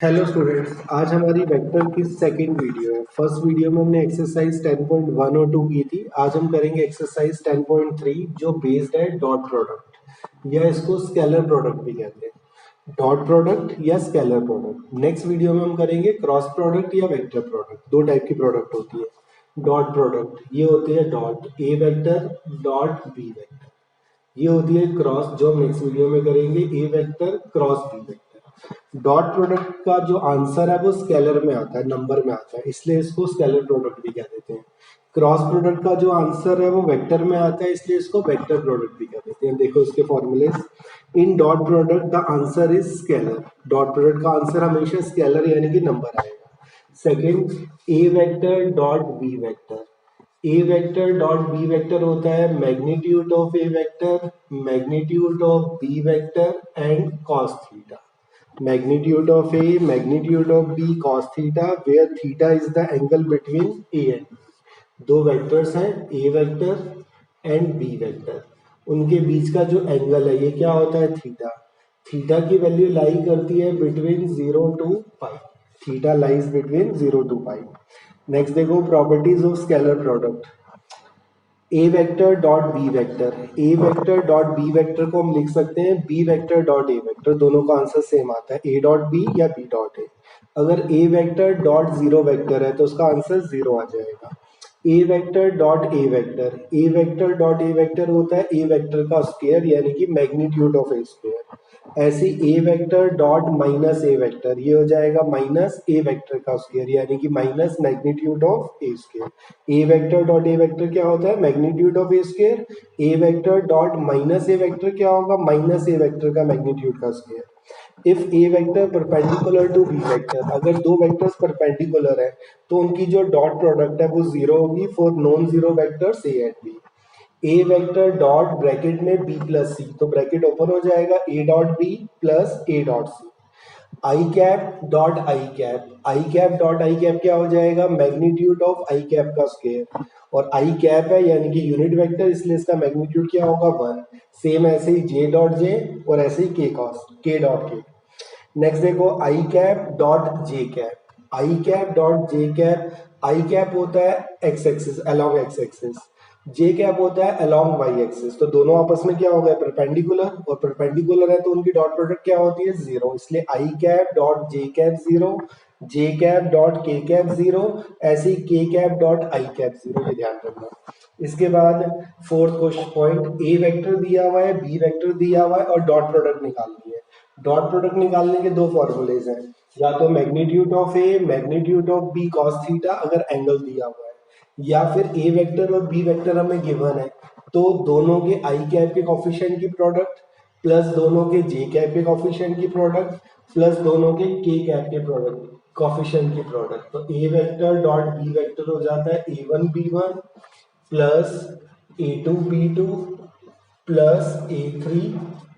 Hello students, आज हमारी vector की सेकंड वीडियो है। फर्स्ट वीडियो में हमने एक्सरसाइज 10.1 और 2 की थी। आज हम करेंगे एक्सरसाइज 10.3 जो बेस्ड है डॉट प्रोडक्ट या इसको स्केलर प्रोडक्ट भी कहते हैं। डॉट प्रोडक्ट या स्केलर प्रोडक्ट। नेक्स्ट वीडियो में हम करेंगे क्रॉस प्रोडक्ट या वेक्टर प्रोडक्ट। दो टाइप की प्रोडक्ट होती है। डॉट प्रोडक्ट ये होती है dot A vector dot B vector. ये होती है क्रॉस जो हम नेक्स्ट वीडियो में करेंगे A vector cross B vector. Dot product का जो आंसर है वो स्केलर में आता है, नंबर में आता है, इसलिए इसको स्केलर प्रोडक्ट भी कह देते हैं। क्रॉस प्रोडक्ट का जो आंसर है वो वेक्टर में आता है, इसलिए इसको वेक्टर प्रोडक्ट भी कह देते हैं। देखो इसके फॉर्मूले। In dot product the answer is scalar. Dot product का आंसर हमेशा स्केलर यानी कि नंबर आएगा। Second, A vector dot B vector. A vector dot B vector होता है magnitude of A vector, magnitude of B vector and cos theta. Magnitude of A, magnitude of B, cos theta, where theta is the angle between A and B. दो vectors हैं A vector and B vector, उनके बीच का जो angle है ये क्या होता है थीटा। थीटा की वैल्यू लाई करती है between 0 to pi. Theta lies between 0 to pi. Next देखो properties of scalar product. A vector dot B vector, A vector dot B vector को हम लिख सकते हैं B vector dot A vector. दोनों का आंसर सेम आता है, ए डॉट बी या बी डॉट ए। अगर A vector dot zero vector है तो उसका आंसर जीरो आ जाएगा। A vector dot A vector, A vector dot A vector होता है ए वेक्टर का स्क्वायर यानी कि मैग्नीट्यूड ऑफ ए स्क्वायर। ऐसे A vector dot minus A vector, ये हो जाएगा माइनस ए वेक्टर का स्क्वायर यानी कि minus magnitude of A square. A vector dot A vector क्या होता है magnitude of A square. A vector dot minus A vector क्या होगा माइनस ए वेक्टर का मैग्नीट्यूड का square. If A vector perpendicular to B vector, अगर दो vectors perpendicular है तो उनकी जो डॉट प्रोडक्ट है वो जीरो होगी for non zero vectors A and B. A vector dot bracket में बी प्लस सी, तो ब्रैकेट ओपन हो जाएगा A dot B plus A dot C. I cap dot I cap, I cap dot I cap क्या हो जाएगा magnitude of I cap का square. और I cap है यानी कि यूनिट वेक्टर, इसलिए इसका मैग्नीट्यूड क्या होगा 1। सेम ऐसे ही जे डॉट जे और ऐसे ही के कॉस के डॉट के। नेक्स्ट देखो I cap dot J cap, I cap dot J cap. I cap होता है X axis along X axis, J cap होता है अलोंग वाई एक्सिस। तो दोनों आपस में क्या हो गए परपेंडिकुलर, और परपेंडिकुलर है तो उनकी डॉट प्रोडक्ट क्या होती है जीरो, इसलिए I cap dot J cap zero, J cap dot K cap zero, ऐसे ही K cap dot I cap zero, ये ध्यान रखना। इसके बाद fourth question point, A vector दिया हुआ है बी वेक्टर दिया हुआ है और डॉट प्रोडक्ट निकालनी है। डॉट प्रोडक्ट निकालने के दो फॉर्मूलेज हैं, या तो magnitude of A magnitude of B cos theta अगर एंगल दिया हुआ है, या फिर ए वेक्टर और बी वेक्टर हमें गिवन है तो दोनों के आई कैप के कॉफिशिएंट की प्रोडक्ट प्लस दोनों के जे कैप के कॉफिशिएंट की प्रोडक्ट प्लस दोनों के कैप के प्रोडक्ट कॉफिशिएंट की प्रोडक्ट। तो A vector dot B vector हो जाता है A one B one plus A to be two plus A three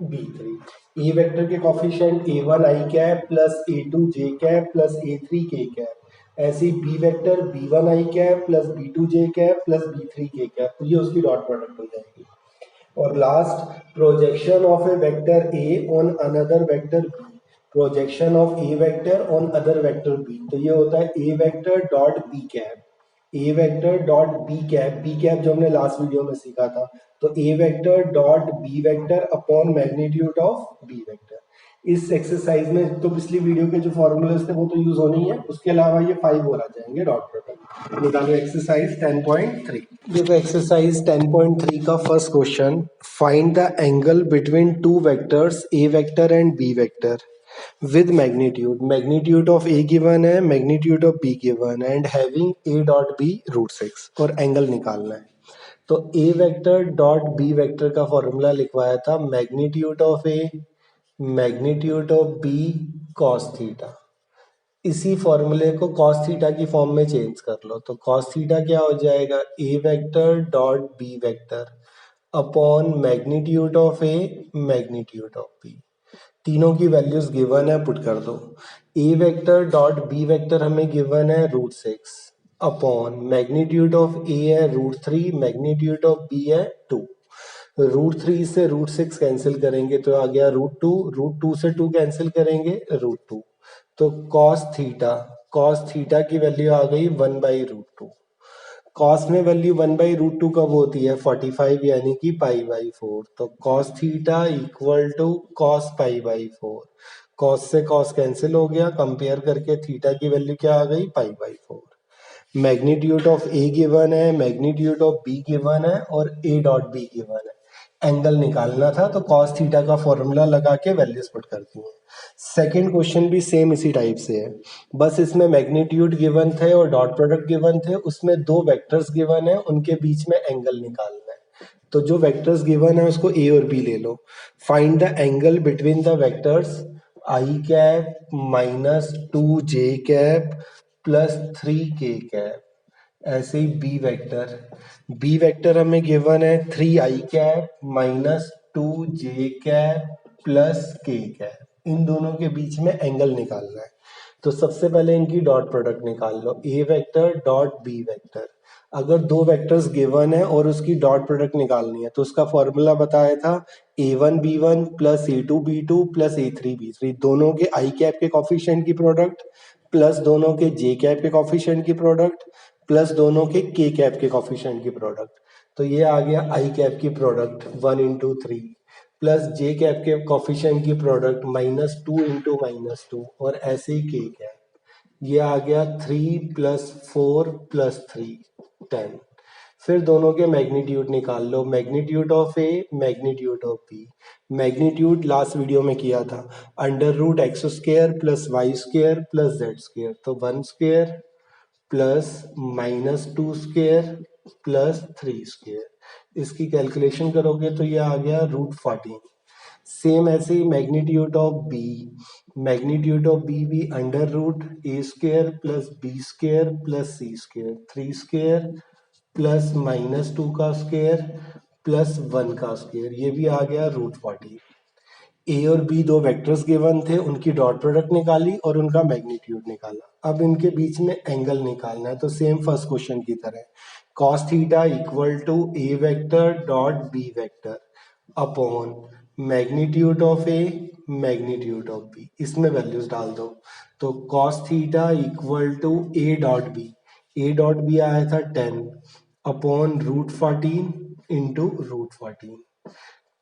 B three. A vector के coefficient A one I cap plus A two J cap plus A three K cap. ऐसे ही B vector B one I cap plus B two J cap plus B three K cap, तो ये उसकी dot product हो जाएगी। और last, projection of A vector A on another vector B, projection of A vector on other vector B, तो ये होता है A vector dot B cap, A vector dot B cap, B cap जो हमने last video में सीखा था। तो A vector dot B vector upon magnitude of B vector. इस एक्सरसाइज में तो पिछली वीडियो के जो फॉर्मूलेस थे वो तो यूज होने ही है, उसके अलावा ये 5 और आ जाएंगे डॉट प्रोडक्ट। निकालो एक्सरसाइज 10.3। देखो एक्सरसाइज 10.3 का first question, find the angle between two vectors A vector and B vector with magnitude of a given है, magnitude of b given है, and having a dot b √6 और angle निकालना है। तो a vector dot b vector का formula लिखवाया था magnitude of a magnitude of b cos theta. इसी फॉर्मूले को cos थीटा की फॉर्म में चेंज कर लो, तो cos थीटा क्या हो जाएगा a vector dot b vector upon magnitude of a magnitude of b। तीनों की वैल्यूज गिवन है, पुट कर दो। ए वेक्टर डॉट बी वेक्टर हमें गिवन है √6 अपॉन मैग्नीट्यूड ऑफ ए है √3, मैग्नीट्यूड ऑफ बी है 2। √3 से √6 कैंसिल करेंगे तो आ गया √2, √2 से 2 कैंसिल करेंगे √2, तो कॉस थीटा की वैल्यू आ गई 1/√2। कॉस में वैल्यू 1/√2 कब होती है? 45 यानी कि π/4। तो cos theta equal to cos π/4। Cos से कॉस कैंसिल हो गया, कंपेयर करके थीटा की वैल्यू क्या आ गई? π/4। मैग्नीट्यूड ऑफ ए गिवन है, मैग्नीट्यूड ऑफ बी गिवन है और ए डॉट बी गिवन है। एंगल निकालना था तो कॉस थीटा का फॉर्मूला लगा के वैल्यूज पुट कर दी है। सेकंड क्वेश्चन भी सेम इसी टाइप से है, बस इसमें मैग्नीट्यूड गिवन थे और डॉट प्रोडक्ट गिवन थे, उसमें दो वेक्टर्स गिवन है, उनके बीच में एंगल निकालना है। तो जो वेक्टर्स गिवन है उसको ए और बी ले लो। Find the angle between the vectors I cap minus 2j cap plus 3k cap. ऐसे ही बी वेक्टर हमें गिवन है 3i cap minus 2j cap plus k cap. इन दोनों के बीच में एंगल निकालना है। तो सबसे पहले इनकी डॉट प्रोडक्ट निकाल लो, A vector dot B vector. अगर दो वेक्टर्स गिवन है और उसकी डॉट प्रोडक्ट निकालनी है तो उसका फॉर्मूला बताया था a1b1 plus a2b2 plus a3b3, दोनों के आई कैप के कॉफिशिएंट की प्रोडक्ट प्लस दोनों के जे कैप के कॉफिशिएंट की प्रोडक्ट प्लस दोनों के के कैप के कॉफिशिएंट की प्रोडक्ट। तो ये आ गया आई कैप की प्रोडक्ट 1 × 3 प्लस जे कैप के कॉफिशिएंट की प्रोडक्ट -2 × -2 और ऐसे ही के कैप। ये आ गया 3 + 4 + 3 10। फिर दोनों के मैग्नीट्यूड निकाल लो, magnitude of A, magnitude of B. Magnitude last video में किया था √x² + y² + z²। तो 1² प्लस -2² प्लस 3²। इसकी कैलकुलेशन करोगे तो ये आ गया √14। सेम ऐसे ही मैग्नीट्यूड ऑफ बी भी √a² plus b² plus c² 3² plus -2² plus 1², ये भी आ गया √14। ए और बी दो वेक्टर्स गिवन थे, उनकी डॉट प्रोडक्ट निकाली और उनका मैग्नीट्यूड निकाला। अब इनके बीच में एंगल निकालना है, तो सेम फर्स्ट क्वेश्चन की तरह cos theta equal to A vector dot B vector upon magnitude of A, magnitude of B. इसमें वैल्यूज डाल दो। तो cos theta equal to A dot B आया था 10 अपॉन √14 इंटू √14।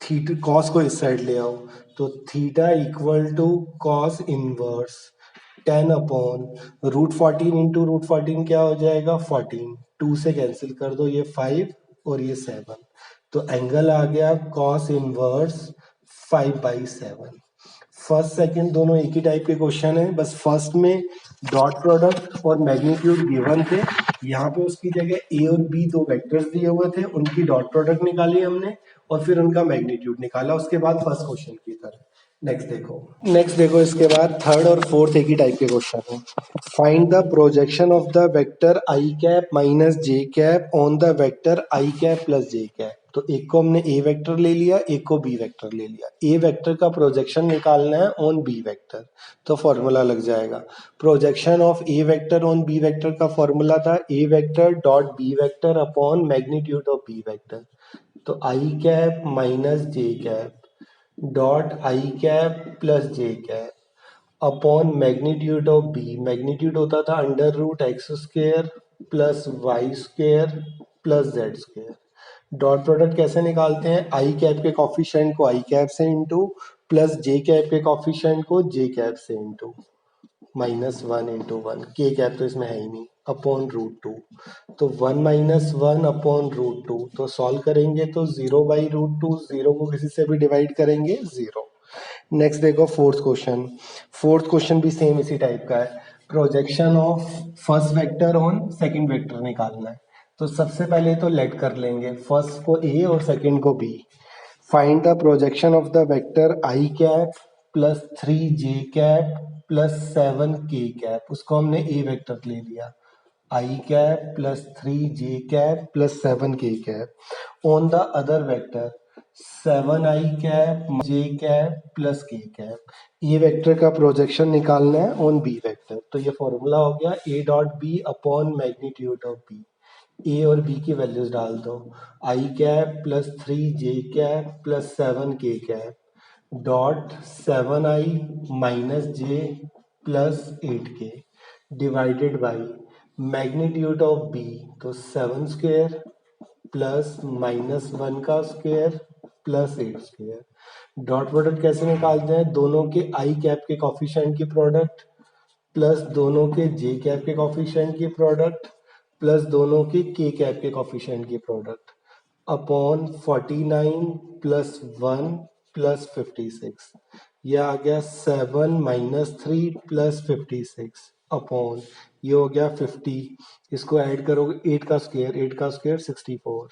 थीटा कॉस को इस साइड ले आओ, तो theta equal to cos inverse 10 upon √14 into √14 क्या हो जाएगा? 14। 2 से कैंसिल कर दो, ये 5 और ये 7। तो एंगल आ गया कॉस इनवर्स 5/7। फर्स्ट सेकंड दोनों एक ही टाइप के क्वेश्चन है, बस फर्स्ट में डॉट प्रोडक्ट और मैग्नीट्यूड गिवन थे, यहाँ पे उसकी जगह ए और बी दो वेक्टर्स दिए हुए थे, उनकी डॉट प्रोडक्ट निकाली हमने और फिर उनका मैग्नीट्यूड निकाला, उसके बाद फर्स्ट क्वेश्चन की तरह। नेक्स्ट देखो इसके बाद थर्ड और फोर्थ एक ही टाइप के क्वेश्चन है। Find the projection of the vector I cap minus J cap on the vector I cap plus J cap. तो एक को हमने ए वेक्टर ले लिया, एक को बी वेक्टर ले लिया। ए वेक्टर का प्रोजेक्शन निकालना है ऑन बी वेक्टर, तो फॉर्मूला लग जाएगा projection of A vector on B vector का फॉर्मूला था A vector dot B vector upon magnitude of B vector. तो आई cap minus J cap dot I cap plus J cap upon magnitude of B. Magnitude होता था √x² plus y² plus z²। Dot product कैसे निकालते हैं? आई cap के coefficient को I cap से into plus J cap के कॉफिशिएंट को जे कैप से इंटू -1 × 1, के कैप तो इसमें है ही नहीं, अपॉन √2। तो 1 - 1 अपॉन √2। तो सॉल्व करेंगे तो 0/√2, 0 को किसी से भी डिवाइड करेंगे 0। नेक्स्ट देखो फोर्थ क्वेश्चन भी सेम इसी टाइप का है। Projection of first vector on second vector निकालना है। तो सबसे पहले तो लेट कर लेंगे, फर्स्ट को ए और सेकंड को बी। Find the projection of the vector I cap plus 3j cap plus 7k cap. उसको हमने ए वेक्टर ले लिया, I cap plus 3j cap plus 7k cap on the other vector 7i cap J cap plus K cap. ये vector का projection निकालना है on B vector. तो ये फॉर्मूला हो गया A dot B upon magnitude of B. A और B की वैल्यूज डाल दो, I cap plus 3j cap plus 7k cap dot 7i minus J plus 8k divided by magnitude of B, तो 7 square plus -1 का square plus 8 square. Dot product कैसे निकालते हैं? दोनों के आई कैप के कॉफिशिएंट की प्रोडक्ट प्लस दोनों के जे कैप के कॉफिशिएंट की प्रोडक्ट प्लस दोनों के के कैप के कॉफिशिएंट की प्रोडक्ट अपॉन 49 प्लस 1 प्लस 56। यह आ गया 7 -3 प्लस 56 अपॉन ये हो गया 50। इसको ऐड करोगे 8 का स्क्वायर 64।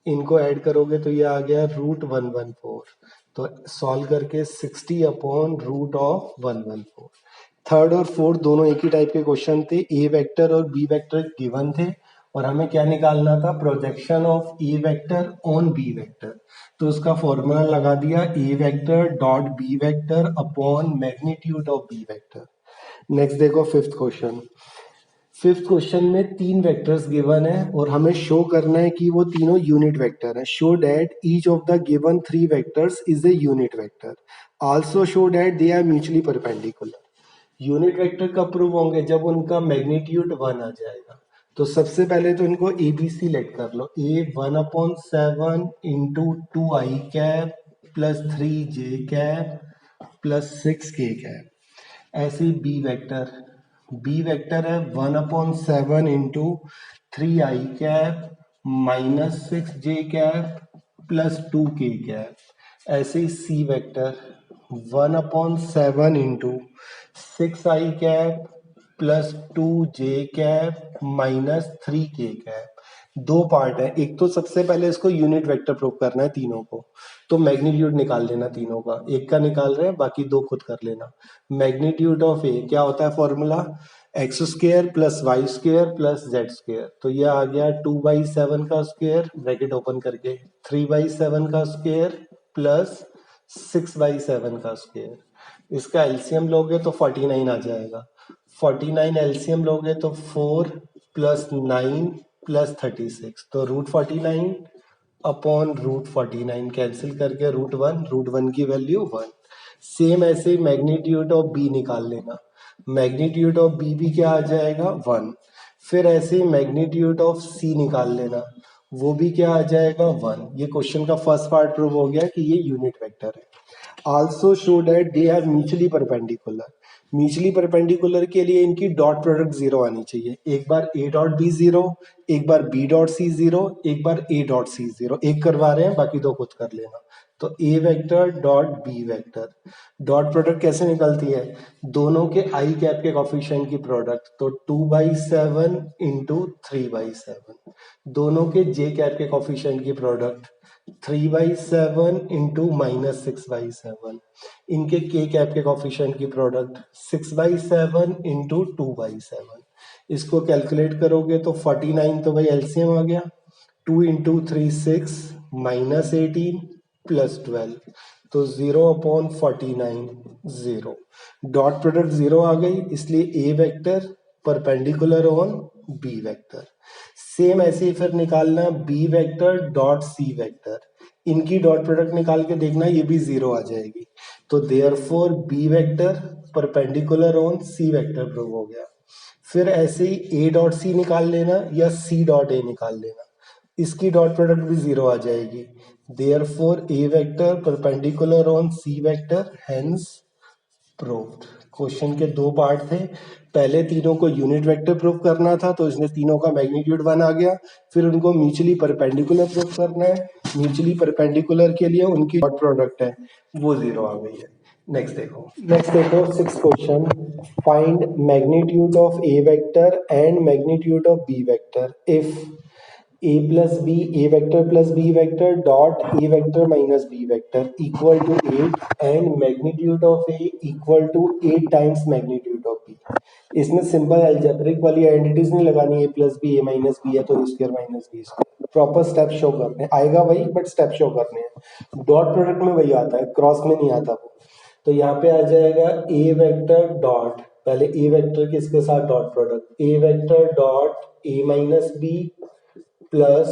इनको ऐड करोगे तो ये आ गया √114। तो सॉल्व करके 60 अपॉन √114। थर्ड और फोर्थ दोनों एक ही टाइप के क्वेश्चन थे। ए वेक्टर और बी वेक्टर गिवन थे और हमें क्या निकालना था? Projection of A vector on B vector. तो उसका फॉर्मूला लगा दिया, A vector dot B vector upon magnitude of B vector. Next देखो फिफ्थ क्वेश्चन। फिफ्थ क्वेश्चन में 3 वेक्टर्स गिवन है और हमें शो करना है कि वो तीनों यूनिट वेक्टर है। Show that each of the given 3 vectors is a unit vector. Also show that they are mutually perpendicular. Unit vector कब प्रूव होंगे? जब उनका मैग्नीट्यूड 1 आ जाएगा। तो सबसे पहले तो इनको ए बी सी लेट कर लो। A 1/7 into 2i cap plus 3j cap plus 6k cap. ऐसे बी वेक्टर है 1/7 into 3i cap minus 6j cap plus 2k cap. ऐसे ही C vector 1/7 into 6i cap plus 2j cap minus 3k cap. दो part है। एक तो सबसे पहले इसको यूनिट वेक्टर प्रूव करना है तीनों को, तो मैग्नीट्यूड निकाल लेना तीनों का। एक का निकाल रहे हैं, बाकी दो खुद कर लेना। मैग्नीट्यूड ऑफ ए क्या होता है? Formula x square plus Y square plus Z square. तो यह आ गया 2/7 का स्क्वेयर ब्रैकेट ओपन करके 3/7 का स्क्वेयर प्लस 6/7 का स्क्वेयर। इसका एलसीएम लोगे तो 49 आ जाएगा। 49 एलसीएम लोगे तो 4 प्लस 9 प्लस 36। तो √49 अपॉन √49 कैंसिल करके √1 की वैल्यू 1। सेम ऐसे ही मैग्नीट्यूड ऑफ बी निकाल लेना। मैग्नीट्यूड ऑफ बी भी क्या आ जाएगा? 1। फिर ऐसे ही मैग्नीट्यूड ऑफ सी निकाल लेना, वो भी क्या आ जाएगा? 1। ये क्वेश्चन का फर्स्ट पार्ट प्रूव हो गया कि ये यूनिट वेक्टर है। Also show that they are mutually perpendicular. Mutually perpendicular के लिए इनकी डॉट प्रोडक्ट 0 आनी चाहिए। एक बार ए डॉट बी 0, एक बार बी डॉट सी 0, एक बार ए डॉट सी 0। एक करवा रहे हैं, बाकी दो खुद कर लेना। तो A vector dot B vector dot product कैसे निकलती है? दोनों के आई कैप के कॉफिशिएंट की प्रोडक्ट, तो 2/7 इंटू 3/7। दोनों के जे कैप के कॉफिशिएंट की प्रोडक्ट 3/7 इंटू -6/7। इनके के कैप के कॉफिशिएंट की प्रोडक्ट 6/7 इंटू 2/7। इसको कैलकुलेट करोगे तो 49, तो भाई एलसीएम आ गया। 2 इंटू 3 6 -18 प्लस 12। तो 0/49 0। डॉट प्रोडक्ट 0 आ गई, इसलिए A vector perpendicular on B vector. Same ऐसे ही फिर निकालना B vector dot C vector. इनकी डॉट प्रोडक्ट निकाल के देखना, ये भी 0 आ जाएगी। तो therefore B vector perpendicular on C vector prove हो गया। फिर ऐसे ही ए डॉट सी निकाल लेना या सी डॉट ए निकाल लेना, इसकी डॉट प्रोडक्ट भी 0 आ जाएगी। Therefore A vector perpendicular on C vector, hence proved. Question के दो पार्ट थे। पहले तीनों को यूनिट वेक्टर प्रूव करना था, तो इसने तीनों का मैग्नीट्यूड 1 आ गया। फिर उनको म्यूचुअली परपेंडिकुलर प्रूव करना है। म्यूचुअली परपेंडिकुलर के लिए उनकी डॉट प्रोडक्ट है वो 0 आ गई है। नेक्स्ट देखो six question. Find magnitude of A vector and magnitude of B vector if A vector plus B vector dot A vector minus B vector equal to 8 and magnitude of A equal to 8 times magnitude of B. इसमें simple algebraic वाली identities नहीं लगानी। A plus B A minus B है तो A square minus B square. Proper step show करने हैं। आएगा वही, बट स्टेप शो करने हैं। डॉट प्रोडक्ट में वही आता है, क्रॉस में नहीं आता वो। तो यहाँ पे आ जाएगा ए वेक्टर डॉट, पहले ए वेक्टर किसके साथ dot product, A vector dot A minus B plus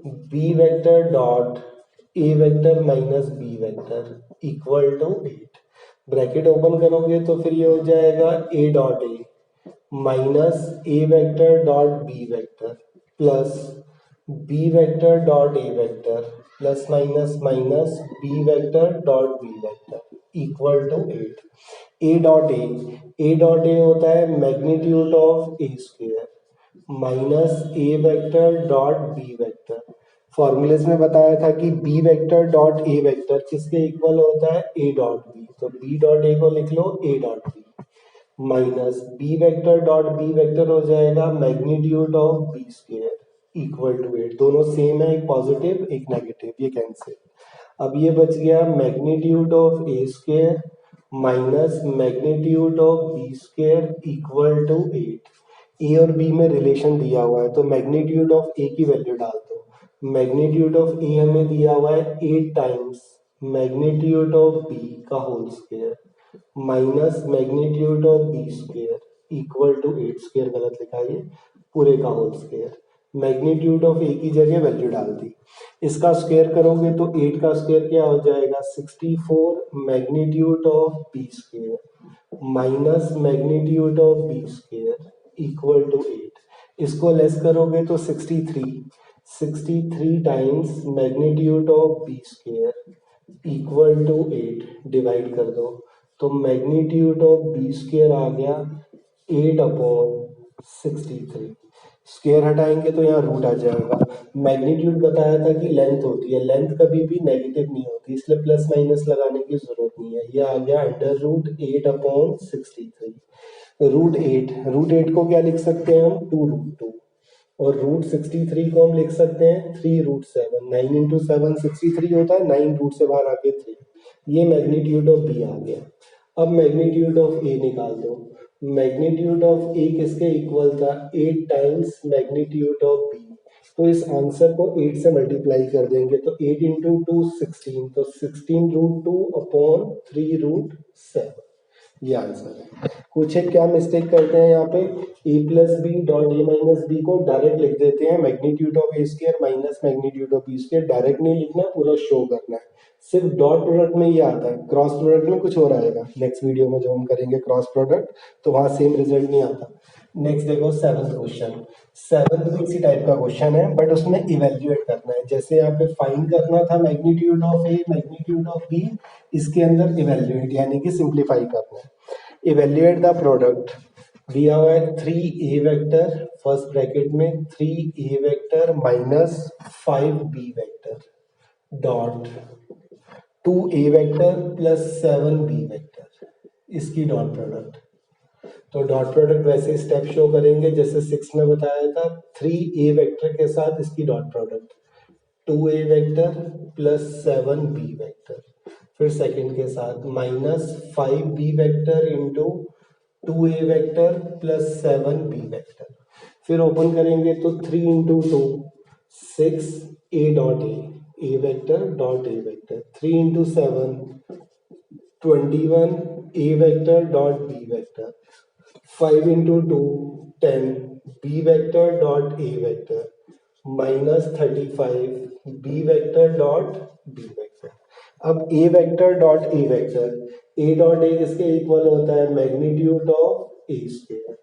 B vector dot A vector minus B vector equal to 8। Bracket open करोगे तो फिर ये हो जाएगा A dot A minus A vector dot B vector plus B vector dot A vector plus minus minus B vector dot B vector equal to 8। A dot A होता है magnitude of A square minus A vector dot B vector. Formulas में बताया था कि B vector dot A vector किसके equal होता है A dot B, तो बी डॉट ए को लिख लो A dot B minus B vector dot B vector हो जाएगा magnitude of B square equal to 8। दोनों सेम है, एक पॉजिटिव एक नेगेटिव, ये कैंसिल। अब ये बच गया magnitude of A square minus magnitude of B square equal to 8। A और बी में रिलेशन दिया हुआ है तो मैग्नीट्यूड ऑफ ए की वैल्यू डाल दो। मैग्नीट्यूड ऑफ ए हमें दिया हुआ है 8 टाइम्स मैग्नीट्यूड ऑफ बी का whole square minus magnitude of B square equal to 8 square गलत लिखा है पूरे का whole square. Magnitude of A की जगह वैल्यू डाल दी, इसका स्क्वायर करोगे तो 8 का स्क्वायर क्या हो जाएगा 64 magnitude of B square minus magnitude of B square equal to 8। इसको लेस करोगे तो 63 times magnitude of B square equal to 8 divide कर दो तो मैग्नीट्यूड ऑफ बी स्क्वायर आ गया 8 अपॉन 63। स्क्वायर हटाएंगे तो यहाँ रूट आ जाएगा। मैग्नीट्यूड बताया था कि लेंथ होती है, लेंथ कभी भी नेगेटिव नहीं होती इसलिए प्लस माइनस लगाने की जरूरत नहीं है। ये आ गया under root 8 upon 63। Root eight को क्या लिख सकते हैं हम 2√2 और रूट 63 को हम लिख सकते हैं 3√7। 9 इंटू 7 63 होता है, 9 रूट से बाहर आके 3। ये मैग्नीट्यूड ऑफ बी आ गया। अब मैग्नीट्यूड ऑफ ए निकाल दो। मैग्नीट्यूड ऑफ ए किसके इक्वल था 8 टाइम्स मैग्नीट्यूड ऑफ बी, तो इस आंसर को 8 से मल्टीप्लाई कर देंगे तो 8 इंटू 2 16, तो 16√2 अपॉन 3√7 ये आंसर है। कुछ एक क्या मिस्टेक करते हैं यहाँ पे A plus B dot A minus B को डायरेक्ट लिख देते हैं magnitude of A square minus magnitude of B square. Direct नहीं लिखना, पूरा शो करना है। सिर्फ डॉट प्रोडक्ट में ये आता है, क्रॉस प्रोडक्ट में कुछ और आएगा। नेक्स्ट वीडियो में जो हम करेंगे क्रॉस प्रोडक्ट तो वहां सेम रिजल्ट नहीं आता। नेक्स्ट देखो सेवंथ क्वेश्चन। सेवंथ भी इसी टाइप का क्वेश्चन है बट उसमें इवेल्युएट करना है। जैसे यहाँ पे फाइंड करना था magnitude of A magnitude of B, इसके अंदर इवेल्युएट यानी कि सिंप्लीफाई करना है। इवेल्युएट द प्रोडक्ट दिया हुआ है 3a वेक्टर फर्स्ट ब्रैकेट में 3a vector minus 5b vector dot 2a vector plus 7b vector, इसकी डॉट प्रोडक्ट। तो डॉट प्रोडक्ट वैसे स्टेप शो करेंगे जैसे 6 में बताया था। 3a वेक्टर के साथ इसकी dot product 2a vector plus 7b vector, फिर सेकंड के साथ minus 5b vector into 2a vector plus 7b vector. फिर ओपन करेंगे तो 3 into 2 6 a dot A vector dot A vector 3 into 7 21 a vector dot b vector 5 into 2 10 b vector dot a vector minus 35 b vector dot b vector. अब a vector dot a vector, a dot a किसके equal होता है magnitude of a square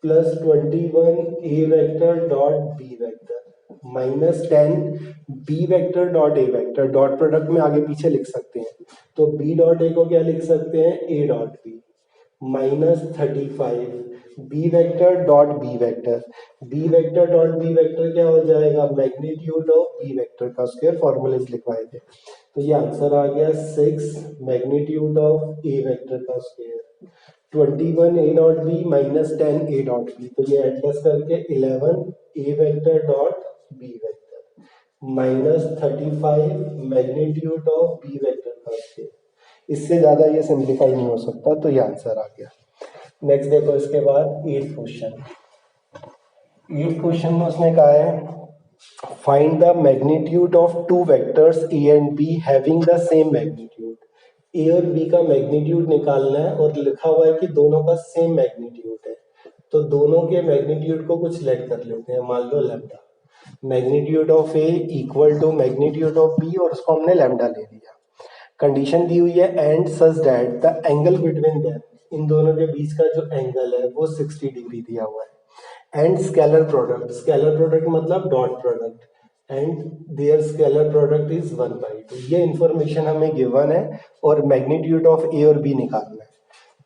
plus 21 a vector dot b vector minus 10 b vector dot a vector. Dot product में आगे पीछे लिख सकते हैं तो b डॉट a को क्या लिख सकते हैं a dot b minus 35 B vector dot B vector. B vector dot B vector क्या हो जाएगा मैग्नीट्यूड ऑफ बी वेक्टर का स्क्वायर, फॉर्मूलेस लिखवाए थे। तो ये आंसर आ गया 6 मैग्नीट्यूड ऑफ ए वेक्टर का square 21 A dot B minus 10 A dot B, तो ये एडजस्ट करके 11 A vector dot B vector minus 35 magnitude of B vector का स्क्वायर। इससे ज्यादा ये सिंप्लीफाई नहीं हो सकता, तो ये आंसर आ गया। नेक्स्ट देखो इसके बाद एट्थ क्वेश्चन में उसने कहा है find the magnitude of two vectors A and B having the same magnitude. A और बी का मैग्नीट्यूड निकालना है और लिखा हुआ है कि दोनों का सेम मैग्नीट्यूड है, तो दोनों के मैग्नीट्यूड को कुछ लेट कर लेते हैं। मान लो lambda, magnitude of A equal to magnitude of B और उसको हमने लैम्डा ले लिया। कंडीशन दी हुई है and such that the angle between them, इन दोनों के बीच का जो एंगल है वो 60 डिग्री दिया हुआ है। एंड स्केलर प्रोडक्ट मतलब dot product and their scalar product is 1/2। ये इंफॉर्मेशन हमें गिवन है और मैग्नीट्यूड ऑफ ए और बी निकालना है।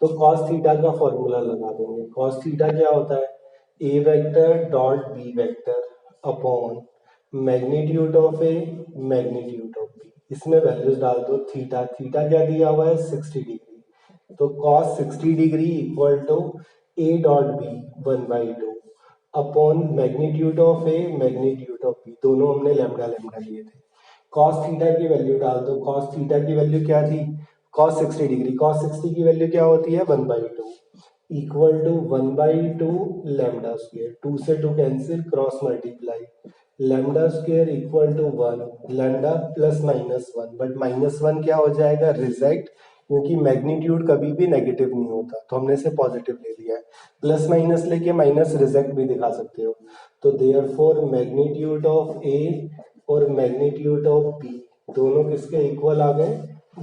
तो कॉस थीटा का फॉर्मूला लगा देंगे। कॉस थीटा क्या होता है, A vector dot B vector upon magnitude of A magnitude of B. इसमें वैल्यूज डाल दो। थीटा थीटा क्या दिया हुआ है 60 डिग्री, तो cos 60 degree equal to A dot B 1/2 upon magnitude of A magnitude of B, दोनों हमने लैम्डा लैम्डा लिए थे। cos थीटा की वैल्यू डाल दो। cos थीटा की वैल्यू क्या थी, cos 60 डिग्री, cos 60 की वैल्यू क्या होती है 1/2 इक्वल टू 1/2 लैम्डा स्क्वायर, 2 से 2 cancel, cross multiply, lambda square equal to 1, lambda plus -1, but -1 क्या हो जाएगा रिजेक्ट, क्योंकि मैग्नीट्यूड कभी भी नेगेटिव नहीं होता, तो हमने इसे पॉजिटिव ले लिया है। प्लस माइनस लेके माइनस रिजेक्ट भी दिखा सकते हो। तो देयरफॉर मैग्नीट्यूड ऑफ ए और मैग्नीट्यूड ऑफ बी दोनों किसके इक्वल आ गए,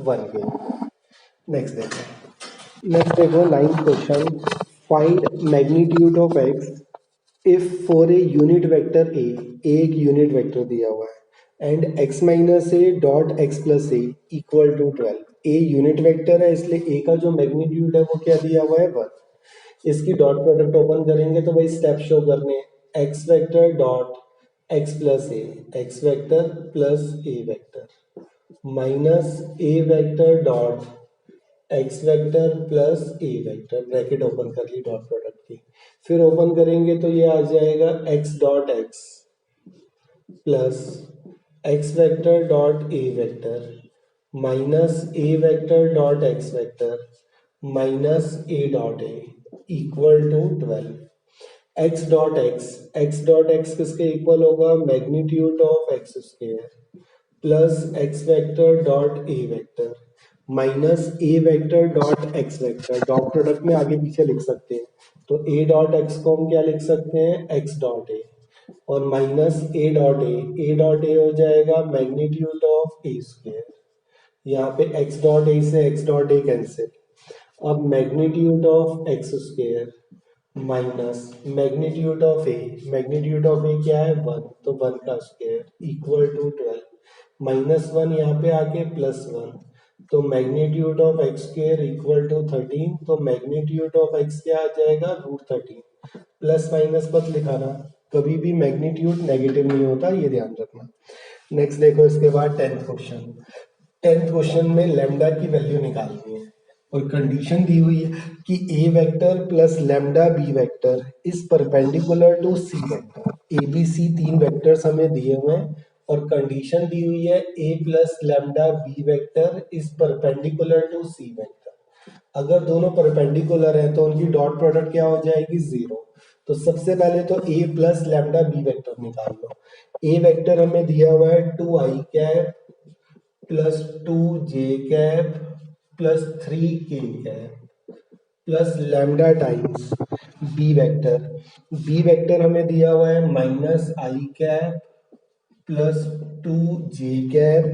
1 के। नेक्स्ट देखो, नेक्स्ट देखो 9th question, find magnitude of X if for A unit vector A, एक यूनिट वेक्टर दिया हुआ है and x minus A dot X plus A equal to 12। A unit vector है इसलिए ए का जो मैग्नीट्यूड है वो क्या दिया हुआ है 1। इसकी डॉट प्रोडक्ट ओपन करेंगे तो वही स्टेप शो करने, X vector dot X plus A, X vector plus A vector minus A vector dot X vector plus A vector, bracket open कर ली डॉट प्रोडक्ट की। फिर ओपन करेंगे तो ये आ जाएगा X dot X plus X vector dot A vector minus A vector dot X vector minus A dot A equal to 12। X dot X किसके इक्वल होगा, magnitude of X square plus X vector dot A vector minus A vector dot X vector, dot product में आगे पीछे लिख सकते हैं, तो A dot x को हम क्या लिख सकते हैं एक्स डॉट ए और माइनस ए डॉट ए हो जाएगा मैग्नीट्यूड ऑफ ए स्क्वायर, यहाँ पे एक्स डॉट ए से एक्स डॉट ए कैंसिल, अब magnitude of X square minus magnitude of A क्या है 1, तो 1 का स्क्वायर इक्वल टू 12, -1 यहाँ पे आके +1, तो magnitude of X square equal to 13, तो मैग्नीट्यूड ऑफ एक्स क्या आ जाएगा √13। प्लस माइनस मत लिखाना, कभी भी मैग्नीट्यूड नेगेटिव नहीं होता, ये ध्यान रखना। नेक्स्ट देखो इसके बाद 10th क्वेश्चन में लैम्डा की वैल्यू निकालनी है और कंडीशन दी हुई है कि A vector plus lambda B vector is perpendicular to C vector. A B C 3 vectors हमें दिए हुए हैं और कंडीशन दी हुई है A plus lambda B vector is perpendicular to C vector. अगर दोनों परपेंडिकुलर हैं तो उनकी डॉट प्रोडक्ट क्या हो जाएगी 0। तो सबसे पहले तो A plus lambda B vector निकाल लो। ए वेक्टर हमें दिया हुआ है 2i cap plus 2j cap plus 3k cap plus lambda times B vector हमें दिया हुआ है -i cap plus 2j cap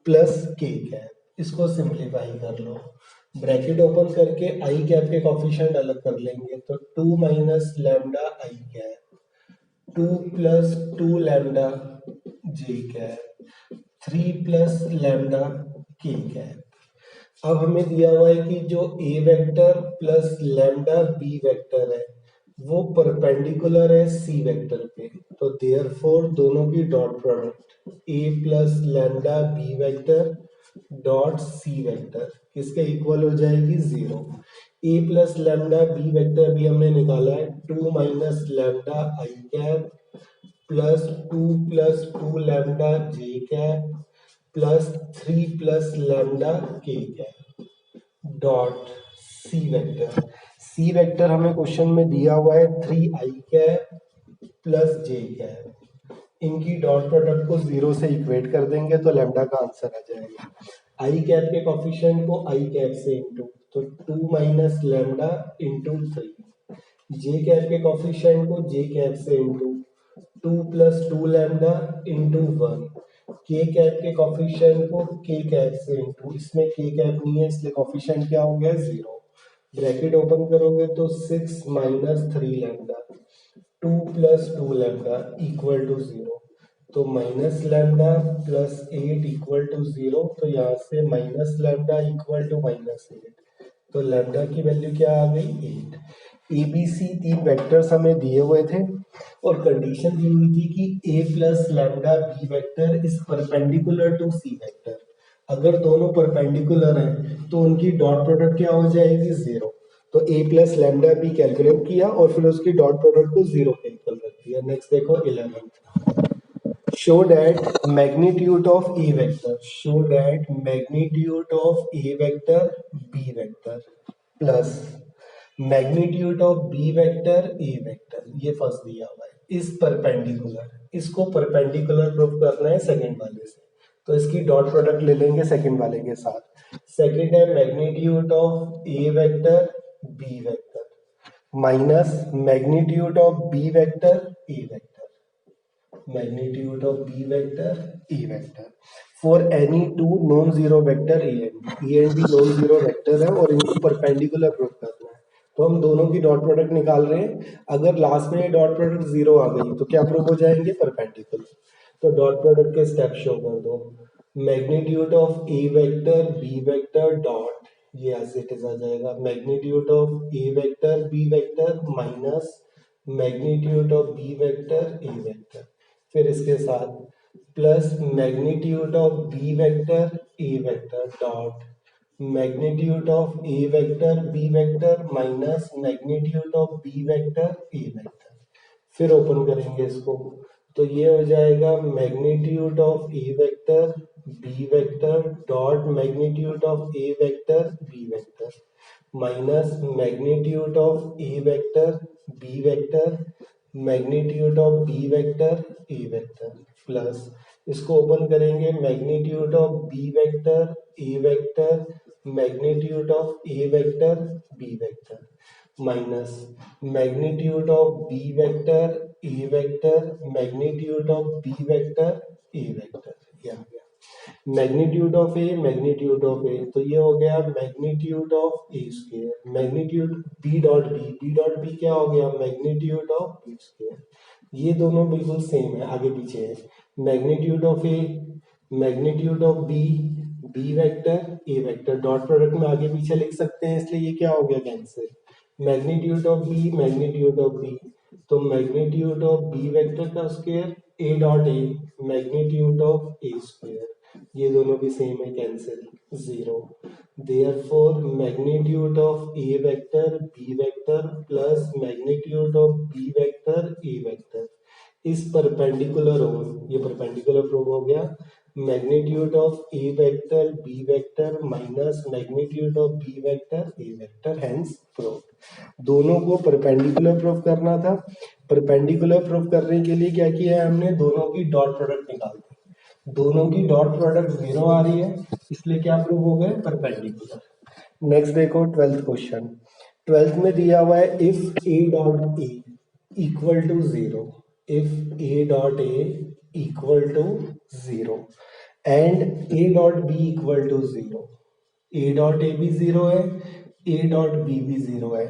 plus k cap. इसको सिंप्लीफाई कर लो, ब्रैकेट ओपन करके i कैप के कोफिशिएंट अलग कर लेंगे, तो 2 minus lambda i cap 2 plus 2 lambda j cap 3 plus lambda k cap. अब हमें दिया हुआ है कि जो A vector plus lambda B vector है वो परपेंडिकुलर है सी वेक्टर पे, तो देयरफॉर दोनों की dot product A plus lambda B vector dot C vector किसके इक्वल हो जाएगी 0। A plus lambda B vector भी हमने निकाला है 2 minus lambda I cap plus 2 plus 2 lambda J cap plus 3 plus lambda K cap dot C vector हमें question में दिया हुआ है 3i cap plus J cap. इनकी डॉट प्रोडक्ट को 0 से इक्वेट कर देंगे तो लैम्डा का आंसर आ जाएगा। आई कैप के कोफिशिएंट को आई कैप से इंटू, तो 2 माइनस लैम्डा इंटू 3, जे कैप के कोफिशिएंट को जे कैप से इंटू 2 प्लस 2 लैम्डा इंटू 1, के कैप के कॉफिशिएंट को के कैप से इंटू, इसमें के कैप नहीं है इसलिए कॉफिशिएंट क्या हो गया 0। ब्रैकेट ओपन करोगे तो 6 minus 3 lambda 2 plus 2 lambda equal to 0। तो minus lambda plus 8 equal to 0। तो यहाँ से माइनस लैम्डा इक्वल टू -8। तो लैम्डा की वैल्यू क्या आ गई 8। ए बी सी तीन वेक्टर्स हमें दिए हुए थे और कंडीशन दी हुई थी कि A plus lambda B vector is perpendicular to C vector. अगर दोनों परपेंडिकुलर हैं तो उनकी डॉट प्रोडक्ट क्या हो जाएगी 0। तो A plus lambda B calculate किया और फिर उसकी डॉट प्रोडक्ट को 0 पे इक्वल रख दिया। नेक्स्ट देखो 11th, show that magnitude of a vector, show that magnitude of a vector b vector plus magnitude of b vector a vector, ये फर्स्ट दिया हुआ है इस परपेंडिकुलर, इसको परपेंडिकुलर प्रूव करना है सेकंड वाले से, तो इसकी डॉट प्रोडक्ट ले लेंगे सेकंड वाले के साथ। सेकंड है magnitude of A vector B vector minus magnitude of B vector A vector, magnitude of b vector e vector for any two non zero vector A and B non zero vector है और इनको perpendicular prove करना है। तो हम दोनों की dot product निकाल रहे हैं। अगर लास्ट में डॉट प्रोडक्ट 0 आ गई तो क्या प्रूव हो जाएंगे परपेंडिकुलर। तो डॉट प्रोडक्ट के स्टेप शो कर दो। Magnitude of A vector B vector dot, ये एज इट इज आ जाएगा magnitude of A vector B vector minus magnitude of B vector A vector, फिर इसके साथ plus magnitude of B vector A vector dot magnitude of A vector B vector minus magnitude of B vector A vector, फिर open करेंगे इसको तो ये हो जाएगा magnitude of A vector B vector dot magnitude of A vector B vector minus magnitude of A vector B vector magnitude of B vector A vector plus इसको open करेंगे magnitude of B vector A vector magnitude of A vector B vector minus magnitude of B vector A vector magnitude of B vector A vector, ये आ गया magnitude of A magnitude of A, तो ये हो गया magnitude of A square magnitude B dot B क्या हो गया मैग्नीट्यूड ऑफ बी स्क्वायर। ये दोनों बिल्कुल सेम है, आगे पीछे है। Magnitude of A magnitude of B B vector A vector dot product में आगे पीछे लिख सकते हैं इसलिए ये क्या हो गया cancel. Magnitude of B magnitude of B, तो मैग्नीट्यूड ऑफ बी वेक्टर का square A dot A magnitude of A square, ये दोनों भी सेम है cancel 0। Therefore magnitude of A vector B vector plus magnitude of B vector A vector इस perpendicular हो, ये perpendicular prove हो गया। Magnitude of A vector B vector minus magnitude of B vector A vector hence prove. दोनों को perpendicular prove करना था। Perpendicular prove करने के लिए क्या किया है हमने, दोनों की डॉट प्रोडक्ट निकाल दी। दोनों की डॉट प्रोडक्ट 0 आ रही है इसलिए क्या प्रूव हो गए परपेंडिकुलर। नेक्स्ट देखो 12th क्वेश्चन। 12th में दिया हुआ है if A dot A equal to 0, if a dot a equal to 0 and a dot b equal to 0, a dot a भी 0 है a dot b भी 0 है,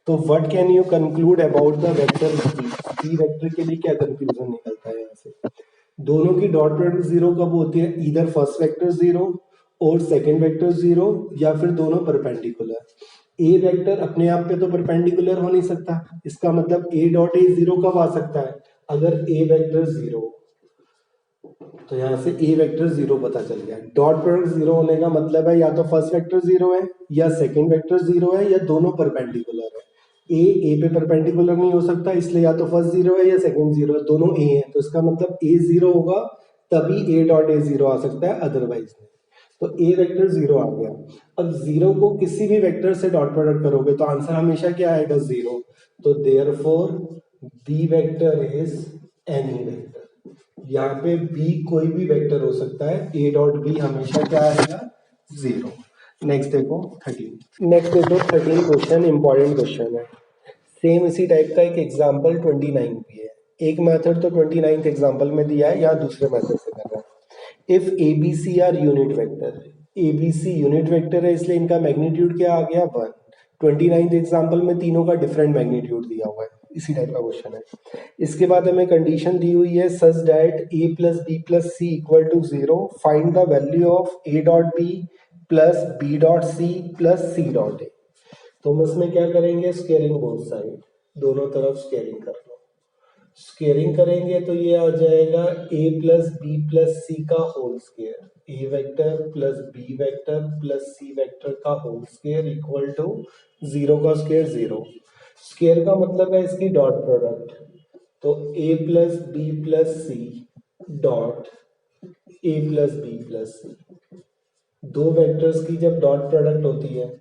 तो what can you conclude about the vector b vector के लिए क्या conclusion निकलता है यहाँ से। दोनों की डॉट प्रोडक्ट 0 कब होती है, इधर फर्स्ट वेक्टर 0 और सेकंड वेक्टर 0 या फिर दोनों परपेंडिकुलर। ए वेक्टर अपने आप पे तो परपेंडिकुलर हो नहीं सकता, इसका मतलब ए डॉट ए 0 कब आ सकता है अगर ए वेक्टर 0, तो यहां से ए वेक्टर 0 पता चल गया। डॉट प्रोडक्ट 0 होने का मतलब है या तो फर्स्ट वेक्टर 0 है या सेकंड वेक्टर 0 है या दोनों परपेंडिकुलर है। ए पे परपेंडिकुलर नहीं हो सकता इसलिए या तो फर्स्ट 0 है या सेकंड 0 है, दोनों ए है, तो इसका मतलब ए 0 होगा तभी ए डॉट ए 0 आ सकता है, अदरवाइज नहीं। तो ए वेक्टर 0 आ गया। अब 0 को किसी भी वेक्टर से डॉट प्रोडक्ट करोगे तो आंसर हमेशा क्या आएगा 0, तो therefore B vector is any vector. यहाँ पे बी कोई भी वेक्टर हो सकता है, ए डॉट बी हमेशा क्या आएगा 0। नेक्स्ट देखो 13 क्वेश्चन इंपॉर्टेंट क्वेश्चन है। सेम इसी टाइप का एक एग्जाम्पल 29 भी है। एक मेथड तो 29th एग्जाम्पल में दिया है, यहाँ दूसरे मेथड से कर रहा है। If A B C are unit vector, A B C unit vector है इसलिए इनका मैग्नीट्यूड क्या आ गया 1। 29th एग्जाम्पल में तीनों का डिफरेंट मैग्नीट्यूड दिया हुआ है, इसी टाइप का क्वेश्चन है। इसके बाद हमें कंडीशन दी हुई है such that A plus B plus C equal to 0, find the value of A dot B plus B dot C plus C dot A. तो हम इसमें क्या करेंगे, स्केयरिंग बोथ साइड, दोनों तरफ स्केयरिंग कर लो। स्केयरिंग करेंगे तो ये आ जाएगा A plus B plus C का whole square, A vector plus B vector plus C vector का होल स्केयर इक्वल टू 0 का स्केयर 0। स्केयर का मतलब है इसकी डॉट प्रोडक्ट, तो A plus B plus C dot A plus B plus C. दो vectors की जब डॉट प्रोडक्ट होती है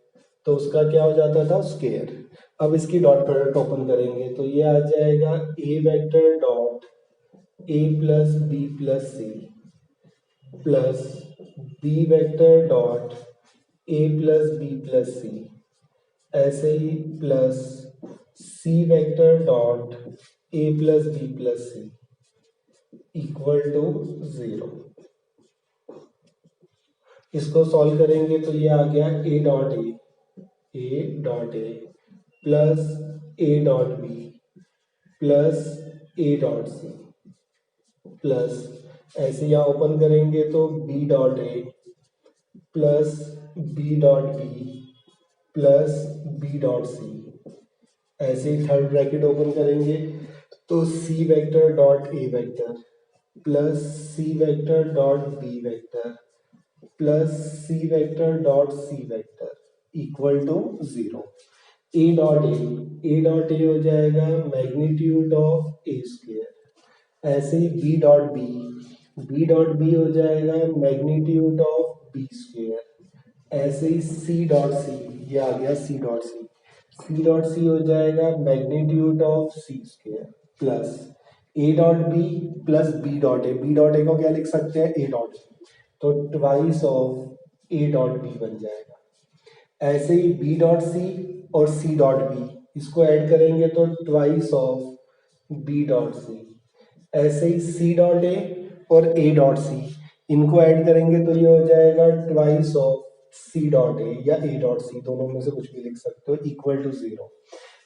तो उसका क्या हो जाता था, स्केयर। अब इसकी डॉट प्रोडक्ट ओपन करेंगे तो ये आ जाएगा A vector dot A plus B plus C plus B vector dot A plus B plus C, ऐसे ही plus C vector dot A plus B plus C equal to 0। इसको solve करेंगे तो ये आ गया A dot A plus A dot B plus A dot C plus, ऐसे यहाँ ओपन करेंगे तो B dot A plus B dot B plus B dot C, ऐसे ही थर्ड ब्रैकेट ओपन करेंगे तो C vector dot A vector plus C vector dot B vector plus C vector dot C vector equal to 0। A dot A हो जाएगा magnitude of A square, ऐसे ही B dot B हो जाएगा magnitude of B square, ऐसे ही C dot C, ये आ गया सी डॉट सी हो जाएगा magnitude of C square plus A dot B plus B dot A को क्या लिख सकते हैं, ए डॉट बी, तो twice of A dot B बन जाएगा। ऐसे ही बी डॉट सी और सी डॉट बी, इसको ऐड करेंगे तो twice of B dot C, ऐसे ही सी डॉट ए और ए डॉट सी, इनको ऐड करेंगे तो ये हो जाएगा twice of C dot A या ए डॉट सी, दोनों में से कुछ भी लिख सकते हो, equal to 0।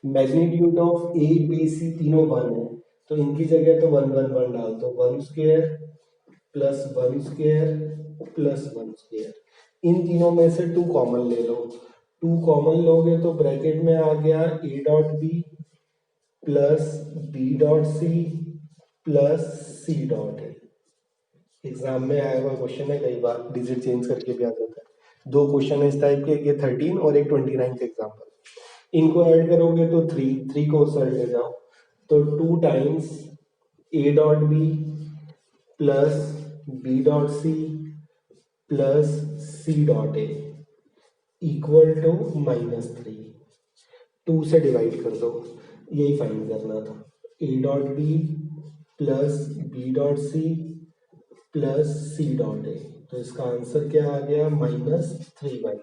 Magnitude of A B C तीनों 1 है तो इनकी जगह तो 1 1 1 डाल दो, 1 square plus 1 square plus 1 square, इन तीनों में से 2 कॉमन ले लो, 2 कॉमन लोगे तो ब्रैकेट में आ गया A dot B plus B dot C plus C dot A. Exam में आया हुआ क्वेश्चन है, कई बार डिजिट चेंज करके भी आ जाता है। 2 क्वेश्चन है इस टाइप के, एक 13 और एक 29 एग्जाम्पल। इनको ऐड करोगे तो 3 को उस साइड ले जाओ तो 2 times A dot B plus B dot C plus C dot A equal to -3। 2 से डिवाइड कर दो, यही फाइंड करना था, A dot B plus B dot C plus C dot A, तो इसका आंसर क्या आ गया -3/2।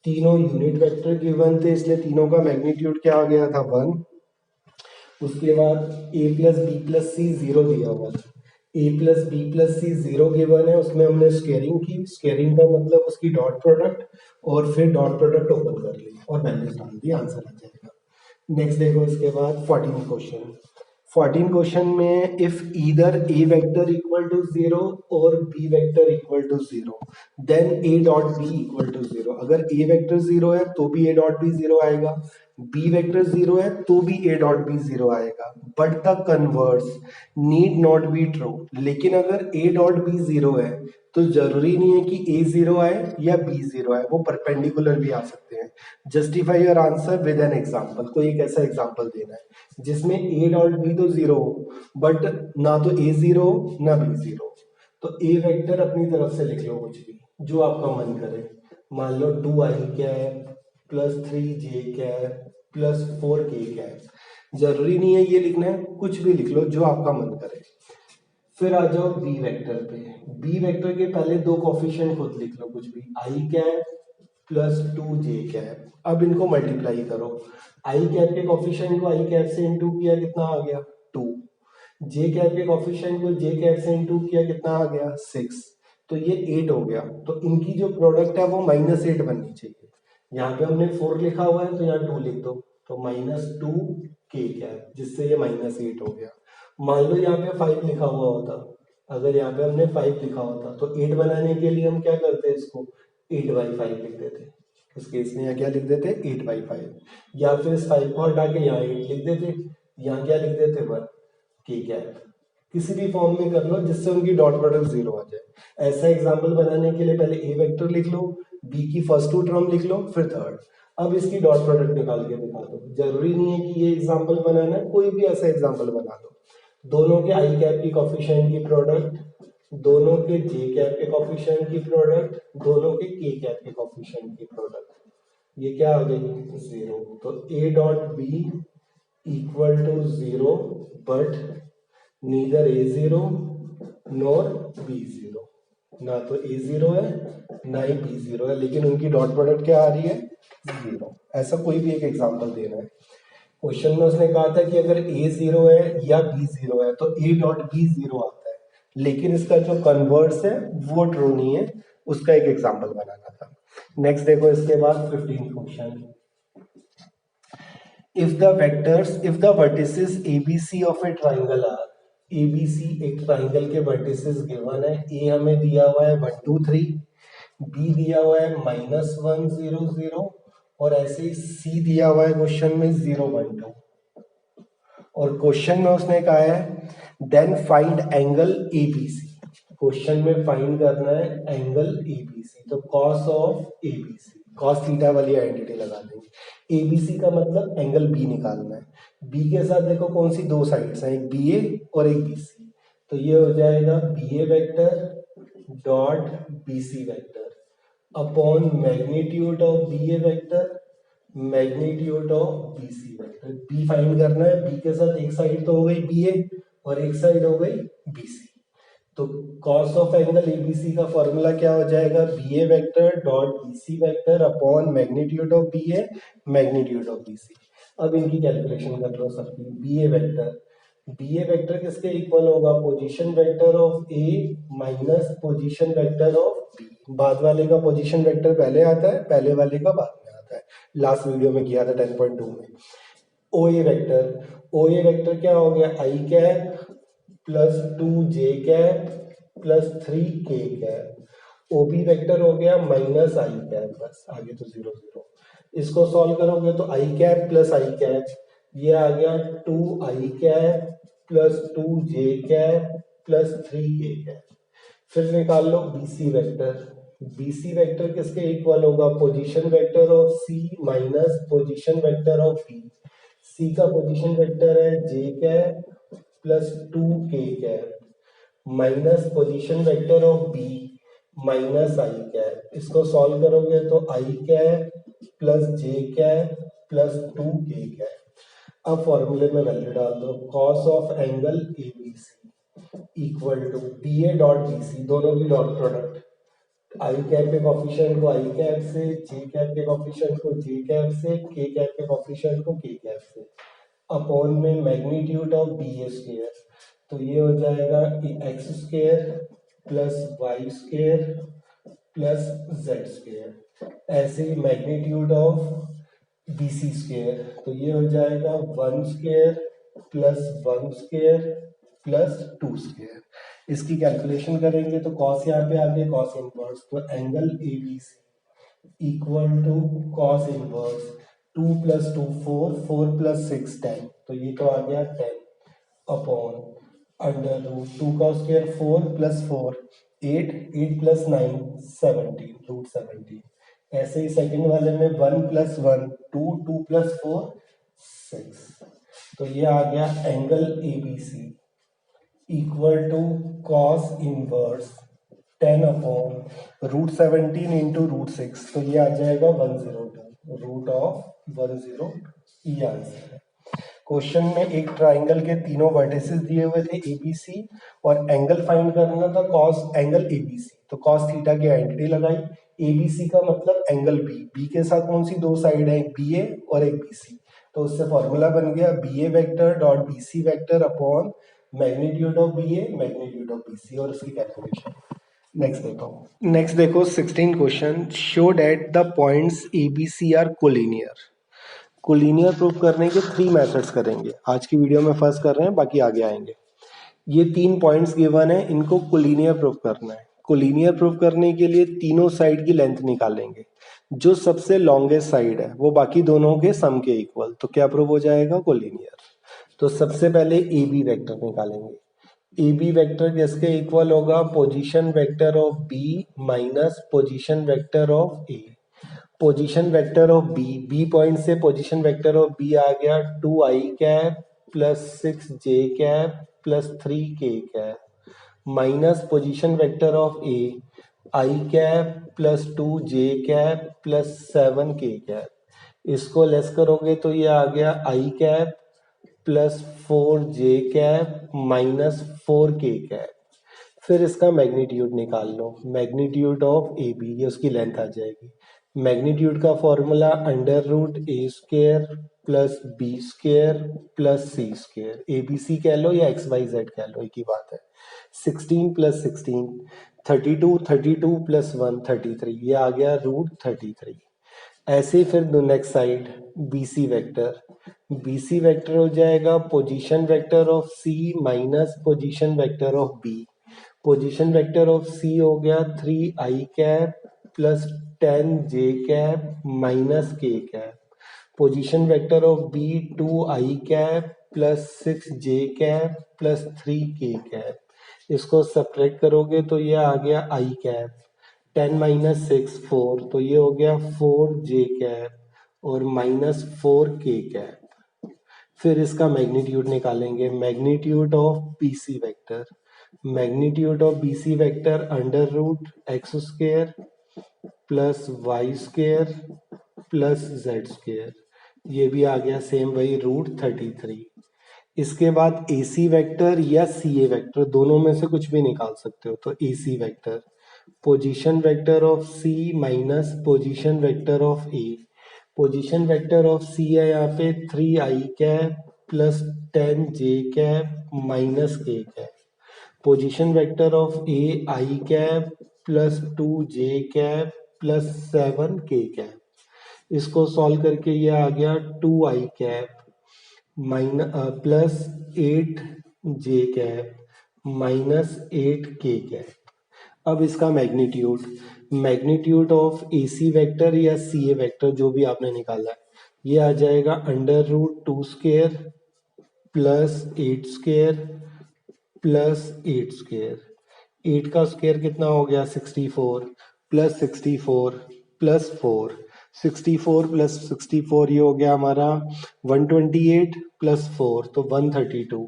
तीनों यूनिट वेक्टर गिवन थे इसलिए तीनों का मैग्नीट्यूड क्या आ गया था 1। उसके बाद ए प्लस बी प्लस सी 0 दिया हुआ था, ए प्लस बी प्लस सी 0 गिवन है, उसमें हमने स्केयरिंग की, स्केयरिंग का मतलब उसकी डॉट प्रोडक्ट, और फिर डॉट प्रोडक्ट ओपन कर ली और वैल्यूज डाल दी, आंसर आ जाएगा। नेक्स्ट देखो इसके बाद 14 क्वेश्चन में if either A vector equal to 0 और B vector equal to 0 then A dot B equal to 0। अगर ए वेक्टर 0 है तो भी ए डॉट बी 0 आएगा, बी वेक्टर 0 है तो भी ए डॉट बी 0 आएगा, but the converse need not be true. लेकिन अगर ए डॉट बी 0 है तो जरूरी नहीं है कि ए 0 आए या बी 0 आए, वो परपेंडिकुलर भी आ सकते हैं। Justify your answer with an example, कोई एक ऐसा एग्जाम्पल देना है जिसमें ए डॉट बी तो 0 हो बट ना तो ए 0 ना बी 0, तो ए वेक्टर अपनी तरफ से लिख लो कुछ भी जो आपका मन करे। मान लो 2i cap plus 3j cap plus 4k cap, जरूरी नहीं है ये लिखना है, कुछ भी लिख लो जो आपका मन करे। फिर आ जाओ बी वेक्टर पे, बी वेक्टर के पहले 2 कोफिशिएंट खुद लिख लो कुछ भी, आई कैप प्लस 2j कैप। अब इनको मल्टीप्लाई करो, आई कैप के कोफिशिएंट को आई कैप से इंटू किया, कितना आ गया 2, जे कैप के कॉफिशिएंट को जे कैप से इंटू किया, कितना आ गया 6, तो ये 8 हो गया। तो इनकी जो प्रोडक्ट है वो -8 बननी चाहिए। यहाँ पे हमने 4 लिखा हुआ है तो यहाँ 2 लिख दो, तो -2 के कैप, जिससे ये -8 हो गया। मान लो यहाँ पे 5 लिखा हुआ होता, अगर यहाँ पे हमने 5 लिखा होता तो 8 बनाने के लिए हम क्या करते हैं, इसको 8/5 लिख देते। इस केस में यहाँ क्या लिख देते 8/5, या फिर इस 5 को हटा के यहाँ 8 लिख देते, यहाँ क्या लिख देते 1 के कैप। किसी भी फॉर्म में कर लो जिससे उनकी डॉट प्रोडक्ट 0 आ जाए। ऐसा एग्जाम्पल बनाने के लिए पहले ए वेक्टर लिख लो, बी की फर्स्ट 2 टर्म लिख लो, फिर थर्ड। अब इसकी डॉट प्रोडक्ट निकाल के दिखा दो। जरूरी नहीं है कि ये एग्जाम्पल बनाना है, कोई भी ऐसा एग्जाम्पल बना दो। दोनों के आई कैप की कॉफिशिएंट की प्रोडक्ट, दोनों के जे कैप के कॉफिशिएंट की प्रोडक्ट, दोनों के के कैप के कॉफिशिएंट की प्रोडक्ट, ये क्या आ गई 0। तो A dot B equal to 0 but neither A0 nor B0, ना तो A0 है ना ही B0 है, लेकिन उनकी डॉट प्रोडक्ट क्या आ रही है 0। ऐसा कोई भी एक एग्जांपल देना है। क्वेश्चन में उसने कहा था कि अगर A0 है या B0 है तो A डॉट B0 आता है, लेकिन इसका जो कन्वर्स है वो ट्रू नहीं है, उसका एक एग्जांपल बनाना था। नेक्स्ट देखो इसके बाद 15 question. if the vertices ABC of a triangle are, ABC एक ट्राइंगल के वर्टिसेस गिवन है। ए हमें दिया हुआ है 1 2 3, बी दिया हुआ है -1 0 0, और ऐसे ही सी दिया हुआ है क्वेश्चन में 0 1 2, और क्वेश्चन में उसने कहा है then find angle ABC. Question में फाइंड करना है एंगल एबीसी, तो cos of ABC, cos theta वाली आइडेंटिटी लगा देंगे। एबीसी का मतलब एंगल बी निकालना है। बी के साथ देखो कौन सी दो साइड्स हैं, एक बी ए और एक बी सी, तो ये हो जाएगा B A vector dot B C vector upon magnitude of B A vector magnitude of B C vector. B find करना है, बी के साथ एक साइड तो हो गई बी ए और एक साइड हो गई बी सी, तो कॉस ऑफ एंगल एबीसी का फॉर्मूला क्या हो जाएगा, B A vector dot B C vector upon magnitude of B A magnitude of B C. अब इनकी कैलकुलेशन कर लो सबकी। बी ए वेक्टर किसके इक्वल होगा, position vector of A minus position vector of B. बाद वाले का पोजीशन वेक्टर पहले आता है, पहले वाले का बाद में आता है। लास्ट वीडियो में किया था 10.2 में। ओ ए वेक्टर क्या हो गया, I cap plus 2 J cap plus 3 K cap. OB vector हो गया माइनस आई कैप, बस आगे तो 0 0। इसको सॉल्व करोगे तो आई कैप प्लस आई कैप, ये आ गया 2 I cap plus 2 J cap plus 3 K cap. फिर निकाल लो बीसी वेक्टर। बीसी वेक्टर किसके इक्वल होगा, position vector of C minus position vector of B. C का पोजीशन वेक्टर है जे कैप प्लस 2 के cap minus position vector of B minus I cap. इसको solve करोगे तो आई cap plus J cap plus 2 के cap. अब फॉर्मूले में वैल्यू डाल दो, cos of angle ABC equal to B A dot B C, दोनों की डॉट प्रोडक्ट, आई कैप के कॉफिशिएंट को आई कैप से, जे कैप के कॉफिशिएंट को जे कैप से, के कैप के कॉफिशिएंट को के कैप से, अपॉन में magnitude of B A square, तो ये हो जाएगा X square plus Y square plus Z square. ऐसे ही magnitude of B C square, तो ये हो जाएगा 1 square plus 1 square plus 2 square. इसकी कैलकुलेशन करेंगे तो कॉस यहाँ पे आ गया कॉस इनवर्स, तो angle A B C equal to cos inverse 2 plus 2 4, 4 plus 6 10, तो ये तो आ गया 10 अपॉन अंडर रूट 2 का स्क्वायर 4 प्लस 4 8, 8 प्लस 9 17 रूट 17। ऐसे ही सेकंड वाले में 1 प्लस 1 2, 2 प्लस 4 6, तो ये आ गया angle A B C equal to cos inverse 10 upon root 17 into root 6, तो ये आ जाएगा 102 रूट ऑफ 102, ये आंसर है। क्वेश्चन में एक ट्राइंगल के तीनों वर्टिसेस दिए हुए थे एबीसी और एंगल फाइंड करना था कॉस एंगल एबीसी, तो कॉस थीटा की आइडेंटिटी लगाई। एबीसी का मतलब एंगल बी, बी के साथ कौन सी दो साइड है, एक बी ए और एक बी सी, तो उससे फॉर्मूला बन गया B A vector dot B C vector upon magnitude of B A, magnitude of B C और उसकी कैलकुलेशन। नेक्स्ट देखो 16 question, show that the points A B C are collinear. Collinear proof करने के 3 methods करेंगे, आज की video में first कर रहे हैं, बाकी आगे आएंगे। ये 3 पॉइंट्स गिवन है, इनको कोलिनियर प्रूफ करना है। कोलिनियर प्रूफ करने के लिए तीनों साइड की लेंथ निकालेंगे, जो सबसे लॉन्गेस्ट साइड है वो बाकी दोनों के सम के इक्वल, तो क्या प्रूफ हो जाएगा? कोलिनियर। तो सबसे पहले ए बी वेक्टर निकालेंगे। ए बी वेक्टर किसके इक्वल होगा? Position vector of B minus position vector of A. Position vector of B point से पोजीशन वेक्टर ऑफ बी आ गया 2i cap plus 6j cap plus 3k cap, minus position vector of A I cap plus 2j cap plus 7k cap. इसको less करोगे तो ये आ गया I cap plus 4j cap minus 4k cap. फिर इसका मैग्नीट्यूड निकाल लो, मैग्नीट्यूड ऑफ ए बी, ये उसकी लेंथ आ जाएगी। मैग्नीट्यूड का formula under root A square plus B square plus C square, A B C कह लो या एक्स वाई जेड कह लो, एक ही बात है। 16 प्लस 16 32, 32 प्लस 1 33, ये आ गया रूट 33। ऐसे ही फिर next side B C vector हो जाएगा position vector of C minus position vector of B. Position vector of C हो गया 3i cap plus 10j cap minus k cap. Position vector of B 2i cap plus 6j cap plus 3k cap. इसको subtract करोगे तो ये आ गया i cap, 10 minus 6 4, तो ये हो गया 4j कैप और माइनस 4k कैप। फिर इसका मैग्नीट्यूड निकालेंगे, magnitude of BC vector. Magnitude of BC vector under root x square plus Y square plus Z square, ये भी आ गया सेम वही रूट 33। इसके बाद AC वेक्टर या CA वेक्टर, दोनों में से कुछ भी निकाल सकते हो। तो AC vector position vector of C minus position vector of A। Position vector of C है यहाँ पे 3i cap plus 10j cap minus k cap. Position vector of A i cap plus 2j cap plus 7k cap. इसको solve करके ये आ गया 2i cap plus 8j cap minus 8k cap. अब इसका मैग्नीट्यूड ऑफ AC वेक्टर या CA vector जो भी आपने निकाला है, ये आ जाएगा under root 2 square plus 8 square plus 8 square. 8 का स्क्वेयर कितना हो गया? 64 प्लस 64 प्लस 4, 64 प्लस 64 ये हो गया हमारा 128 प्लस 4 तो 132।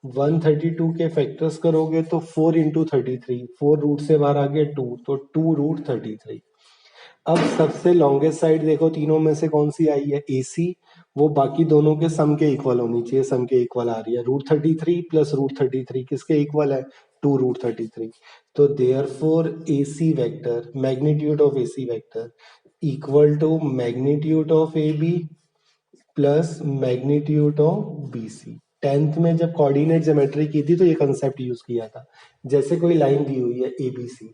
132 के फैक्टर्स करोगे तो 4 इंटू 33, 4 रूट से बाहर आ गया 2, तो 2 रूट 33। अब सबसे लॉन्गेस्ट साइड देखो तीनों में से कौन सी आई है? AC, वो बाकी दोनों के सम के इक्वल होनी चाहिए, सम के इक्वल आ रही है। रूट 33 प्लस रूट 33 किसके इक्वल है? 2 रूट 33। तो therefore AC vector, magnitude of AC vector equal to magnitude of AB plus magnitude of BC। 10th में जब कोऑर्डिनेट ज्योमेट्री की थी तो ये कंसेप्ट यूज किया था। जैसे कोई लाइन दी हुई है ABC,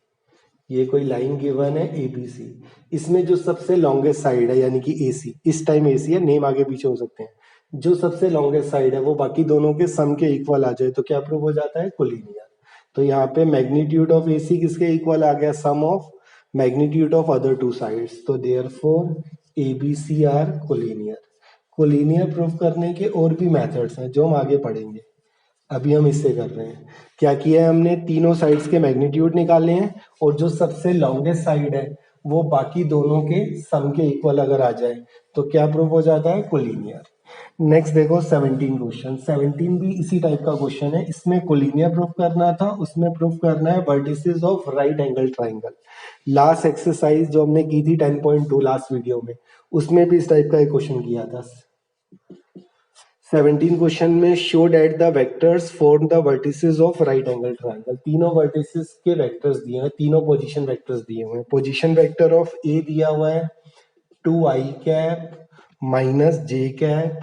ये कोई लाइन गिवन है ABC, इसमें जो सबसे लॉन्गेस्ट साइड है यानी कि AC, इस टाइम AC है, नेम आगे पीछे हो सकते हैं, जो सबसे लॉन्गेस्ट साइड है वो बाकी दोनों के सम के इक्वल आ जाए तो क्या प्रूव हो जाता है? कोलिनियर। तो यहाँ पे मैग्नीट्यूड ऑफ AC किसके इक्वल आ गया? Sum of magnitude of other two sides, तो therefore ABC are collinear. Collinear proof करने के और भी मेथड्स हैं जो हम आगे पढ़ेंगे, अभी हम इससे कर रहे हैं। क्या किया है हमने? तीनों साइड्स के मैग्नीट्यूड निकाले हैं और जो सबसे लॉन्गेस्ट साइड है वो बाकी दोनों के सम के इक्वल अगर आ जाए तो क्या प्रूफ हो जाता है? कोलिनियर। नेक्स्ट देखो 17 क्वेश्चन, 17 भी इसी टाइप का क्वेश्चन है। इसमें कोलिनियर प्रूफ करना था, उसमें प्रूफ करना है vertices of right angle triangle. Last exercise जो हमने की थी 10.2 लास्ट वीडियो में, उसमें भी इस टाइप का एक क्वेश्चन किया था। 17 क्वेश्चन में show that the vectors form the vertices of right angle triangle. तीनों वर्टिसेस के वेक्टर्स दिए हैं, तीनों पोजीशन वेक्टर्स दिए हुए हैं। पोजीशन वेक्टर ऑफ ए दिया हुआ है 2i cap minus j cap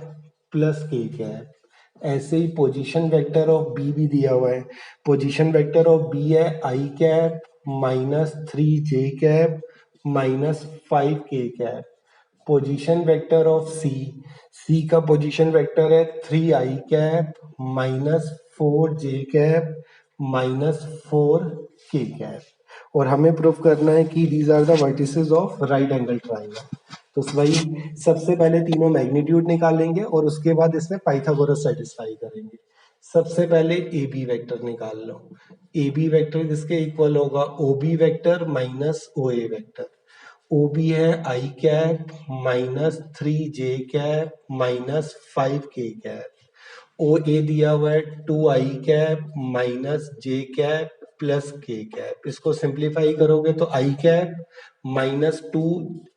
plus k cap. ऐसे ही पोजीशन वेक्टर ऑफ बी भी दिया हुआ है। पोजीशन वेक्टर ऑफ बी है आई cap minus 3 j cap minus 5 k cap. Position vector of C, C का पोजीशन वेक्टर है 3 i cap minus 4 j cap minus 4 k cap. और हमें प्रूफ करना है कि these are the vertices of right angle triangle. तो वही सबसे पहले तीनों मैग्नीट्यूड निकालेंगे और उसके बाद इसमें पाइथागोरस सेटिस्फाई करेंगे। सबसे पहले ए बी वेक्टर निकाल लो। ए बी वेक्टर किसके इक्वल होगा? O B vector minus O A vector. O B है आई cap minus 3 j cap minus 5 k cap. O A दिया हुआ है 2 i cap minus j cap plus k cap. इसको simplify करोगे तो आई cap minus 2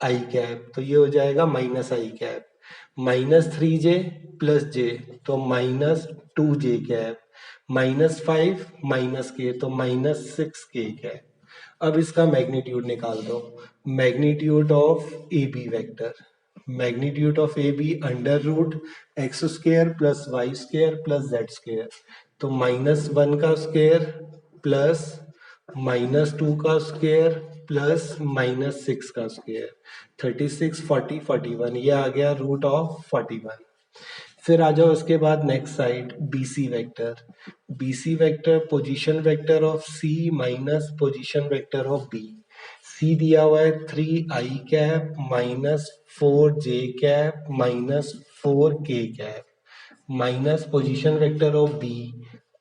i cap, तो ये हो जाएगा माइनस आई cap minus 3 j plus j, तो minus 2 j cap minus 5 minus k, तो माइनस 6 k कैप। अब इसका मैग्नीट्यूड निकाल दो। Magnitude of A B vector, magnitude of A B under root x square plus Y square plus Z square, तो -1 का square plus -2 का square plus -6 का square, 36 40 41, ये आ गया रूट ऑफ 41। फिर आ जाओ उसके बाद next side B C vector. B C vector position vector of C minus position vector of B. C दिया हुआ है 3 i cap minus 4 j cap minus 4 k cap minus position vector of B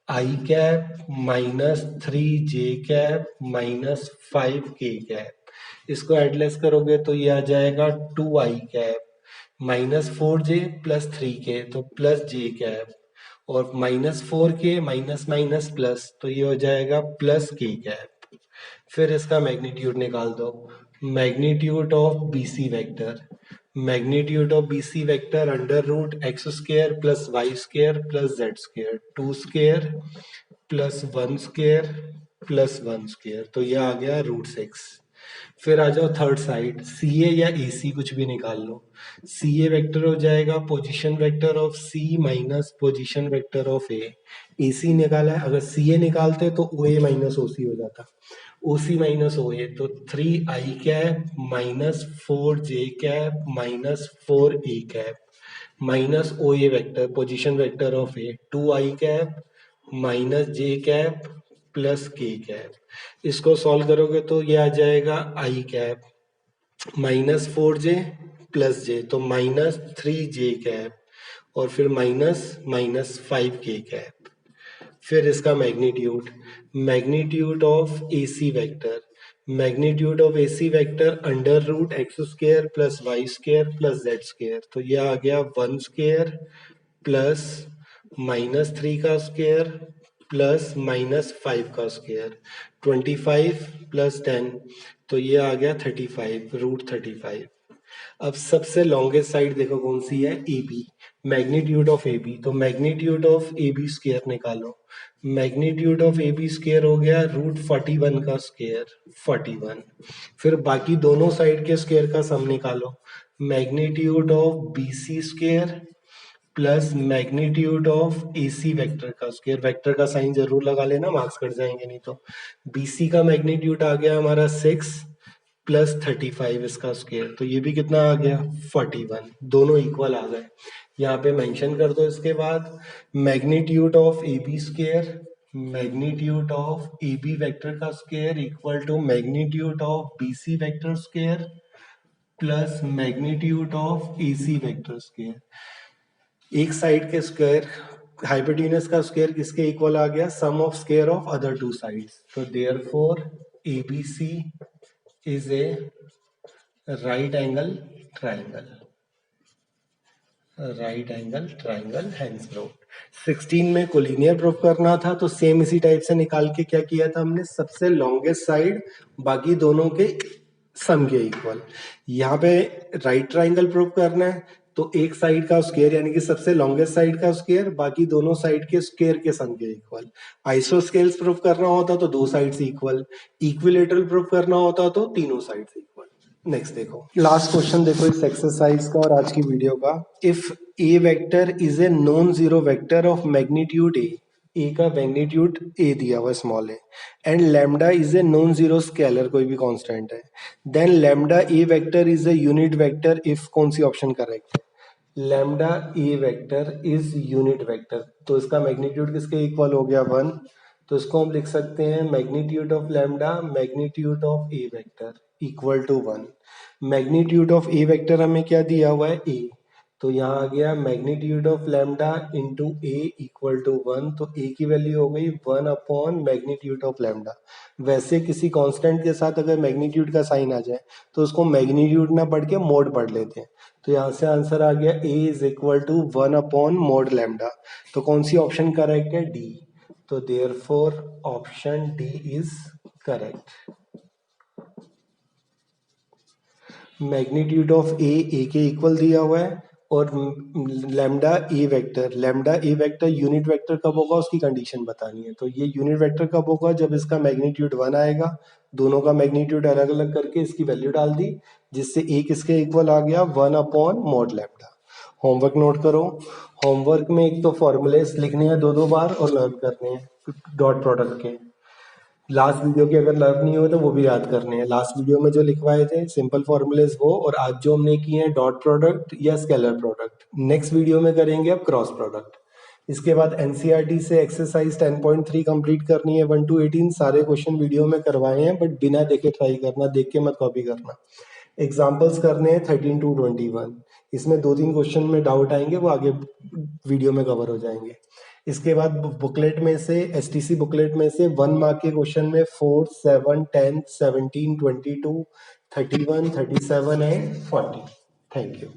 i cap minus 3 j cap minus 5 k cap. इसको एडलेस करोगे तो ये आ जाएगा 2 i cap minus 4 j plus 3 k, तो प्लस j कैप, और -4 k माइनस माइनस प्लस, तो ये हो जाएगा प्लस k कैप। फिर इसका मैग्नीट्यूड निकाल दो। Magnitude of B C vector, magnitude of B C vector under root x square plus Y square plus Z square, 2 square plus 1 square plus 1 square, तो यह आ गया रूट 6। फिर आ जाओ थर्ड साइड सी ए या ए सी कुछ भी निकाल लो। सी ए वेक्टर हो जाएगा position vector of C minus position vector of A. A C निकाला है, अगर सी ए निकालते तो ओ ए माइनस ओ सी हो जाता। ओ सी माइनस ओ ए, तो 3 i cap minus 4 j cap minus 4 a cap minus O A vector position vector of A 2 i cap minus j cap plus k cap. इसको solve करोगे तो ये आ जाएगा i cap minus 4 j plus j, तो minus 3 j cap और फिर minus minus 5 k cap. फिर इसका magnitude, magnitude of A C vector, magnitude of A C vector under root x square plus Y square plus Z square, तो यह आ गया 1 square plus -3 का square plus -5 का square, 25 plus 10, तो ये आ गया 35 रूट 35। अब सबसे लॉन्गेस्ट साइड देखो कौन सी है? A B, magnitude of A B, तो magnitude of A B square निकालो। Magnitude of A B square हो गया रूट 41 का स्क्वेयर 41। फिर बाकी दोनों साइड के स्क्वेयर का सम निकालो। Magnitude of B C square plus magnitude of A C vector का स्क्वेयर, वेक्टर का साइन जरूर लगा लेना, मार्क्स कट जाएंगे नहीं तो। बी सी का मैग्नीट्यूड आ गया हमारा 6 प्लस 35 इसका स्क्वेयर, तो ये भी कितना आ गया 41, दोनों इक्वल आ गए। यहाँ पे मेंशन कर दो। इसके बाद magnitude of A B square, magnitude of A B vector का square equal to magnitude of B C vector square plus magnitude of A C vector square. एक साइड के स्क्वायर हाइपोटेन्यूस का स्क्वायर किसके equal आ गया? Sum of square of other two sides, तो therefore ABC is a right angle triangle, right angle triangle hence proved. 16 में collinear prove करना था, तो सेम इसी टाइप से निकाल के क्या किया था हमने? सबसे लॉन्गेस्ट साइड बाकी दोनों के सम के इक्वल। यहाँ पे राइट ट्राइंगल प्रूव करना है, तो एक साइड का स्क्वायर यानी कि सबसे लॉन्गेस्ट साइड का स्क्वायर बाकी दोनों साइड के स्क्वायर के सम के इक्वल। आइसोस्केल्स प्रूव करना होता तो दो साइड से इक्वल, इक्विलेटरल प्रूव करना होता तो तीनों साइड से इक्वल। नेक्स्ट देखो, लास्ट क्वेश्चन देखो इस एक्सरसाइज का और आज की वीडियो का। If A vector is a non zero vector of magnitude ए का मैग्नीट्यूड ए दिया हुआ small A, and lambda is a non zero scalar, कोई भी कांस्टेंट है, then lambda A vector is a unit vector if, कौन सी option correct है? Lambda A vector is unit vector, तो इसका मैग्नीट्यूड किसके इक्वल हो गया? 1। तो इसको हम लिख सकते हैं magnitude of lambda magnitude of A vector equal to 1। Magnitude of A vector हमें क्या दिया हुआ है? ए, तो यहाँ आ गया magnitude of lambda into A equal to 1, तो ए की वैल्यू हो गई 1 अपॉन मैग्नीट्यूड ऑफ लैम्डा। वैसे किसी कांस्टेंट के साथ अगर मैग्नीट्यूड का साइन आ जाए तो उसको मैग्नीट्यूड ना पढ़ के मोड पढ़ लेते हैं, तो यहाँ से आंसर आ गया A is equal to 1 upon mod lambda. तो कौन सी ऑप्शन करेक्ट है? डी। तो therefore option D is correct. Magnitude of A के इक्वल दिया हुआ है, और lambda A vector unit vector कब होगा उसकी कंडीशन बतानी है। तो ये यूनिट वेक्टर कब होगा? जब इसका मैग्नीट्यूड 1 आएगा। दोनों का मैग्नीट्यूड अलग अलग करके इसकी वैल्यू डाल दी, जिससे ए किसके इक्वल आ गया? 1 upon mod lambda. Homework note करो। होमवर्क में एक तो फॉर्मूलेस लिखने हैं 2-2 बार और लर्न करने हैं डॉट प्रोडक्ट के। लास्ट वीडियो के अगर लर्न नहीं हुए तो वो भी याद करने हैं। लास्ट वीडियो में जो लिखवाए थे सिंपल फॉर्मूलेस वो, और आज जो हमने किए हैं डॉट प्रोडक्ट या स्केलर प्रोडक्ट। नेक्स्ट वीडियो में करेंगे अब क्रॉस प्रोडक्ट। इसके बाद एनसीईआरटी से एक्सरसाइज 10.3 कंप्लीट करनी है 1 to 18। सारे क्वेश्चन वीडियो में करवाए हैं, बट बिना देखे ट्राई करना, देख के मत कॉपी करना। एग्जाम्पल्स करने हैं 13 to 21। इसमें 2-3 क्वेश्चन में डाउट आएंगे, वो आगे वीडियो में कवर हो जाएंगे। इसके बाद बुकलेट में से, एसटीसी बुकलेट में से 1 मार्क के क्वेश्चन में 4, 7, 10, 17, 22, 31, 37 एंड 40। Thank you.